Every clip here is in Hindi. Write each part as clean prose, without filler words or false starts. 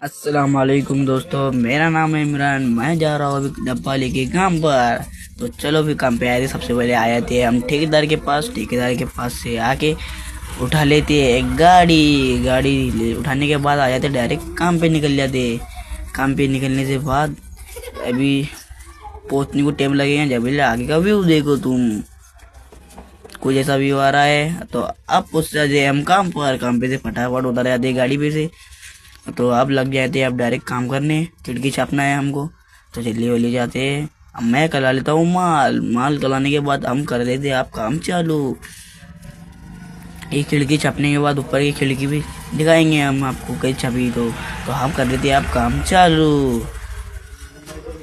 अस्सलाम वालेकुम दोस्तों, मेरा नाम है इमरान। मैं जा रहा हूँ अभी डब्बा लेके काम पर। तो चलो फिर काम पे आए थे। सबसे पहले आए थे हम ठेकेदार के पास। ठेकेदार के पास से आके उठा लेते एक गाड़ी। उठाने के बाद आ जाते डायरेक्ट काम पे निकल जाते। काम पे निकलने से बाद अभी पहुंचने को टाइम लगेगा। जब आगे का व्यू देखो तुम, कुछ ऐसा व्यू आ रहा है। तो अब उससे जाए हम काम पे से फटाफट उतर जाते गाड़ी पे से। तो अब लग जाते हैं, अब डायरेक्ट काम करने। खिड़की छापना है हमको, तो जल्दी वल्दी जाते हैं। अब मैं कला लेता हूँ माल कलाने के बाद हम कर देते आप काम चालू। एक खिड़की छपने के बाद ऊपर की खिड़की भी दिखाएंगे हम आपको कई छपी तो हम कर देते हैं आप काम चालू।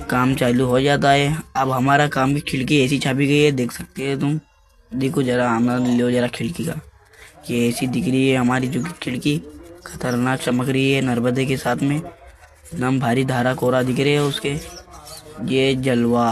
काम चालू हो जाता है। अब हमारा काम की खिड़की ऐसी छपी गई है, देख सकते हैं तुम। देखो जरा आनंद लो जरा खिड़की का, ये ऐसी दिख रही है हमारी जो खिड़की। खतरनाक चमक रही है नर्मदे के साथ में। एकदम भारी धारा कोरा दिख रहे है उसके। ये जलवा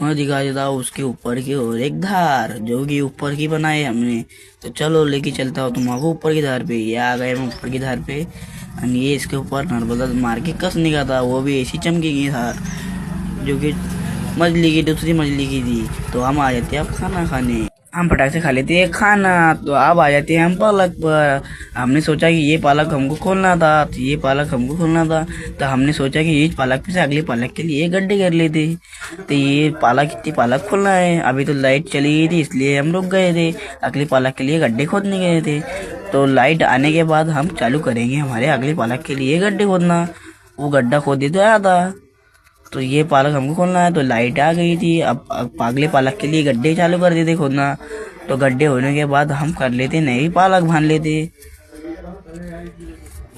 मैं दिखा देता हूँ उसके ऊपर की और एक धार जो कि ऊपर की बनाए हमने। तो चलो लेके चलता हूँ तुमको ऊपर की धार पे। ये आ गए हम ऊपर की धार पे। और ये इसके ऊपर नर्मदा मार के कसने का था, वो भी ऐसी चमकेगी धार जो कि मछली की दूसरी मछली की थी। तो हम आ जाते हैं अब खाना खाने। हम फटाक से खा लेते हैं खाना। तो अब आ जाते हैं हम पालक पर। हमने सोचा कि ये पालक हमको खोलना था, तो हमने सोचा कि ये पालक पे से अगले पालक के लिए गड्ढे कर लेते। तो ये इतनी पालक खोलना है। अभी तो लाइट चली गई थी इसलिए हम रुक गए थे। अगले पालक के लिए गड्ढे खोदने गए थे। तो लाइट आने के बाद हम चालू करेंगे हमारे अगले पालक के लिए गड्ढे खोदना। वो गड्ढा खोदे तो आया था। तो ये पालक हमको खोलना है। तो लाइट आ गई थी। अब अगले पालक के लिए गड्ढे चालू कर देते खोदना। तो गड्ढे होने के बाद हम कर लेते नई पालक भन लेते।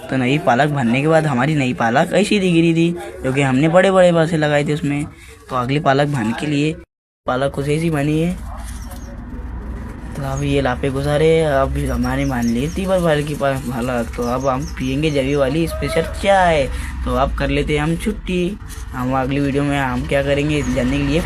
तो नई पालक भरने के बाद हमारी नई पालक ऐसी दिख रही थी क्योंकि हमने बड़े बड़े पैसे लगाए थे उसमें। तो अगली पालक भरने के लिए पालक कुछ ऐसी बनी है। तो अब ये लापे गुजारे। अब हमारे मान ली 3 बार की पालक। तो अब हम पियेंगे जवी वाली स्पेशल चाय। तो अब कर लेते हैं हम छुट्टी। हम अगली वीडियो में हम क्या करेंगे जानने के लिए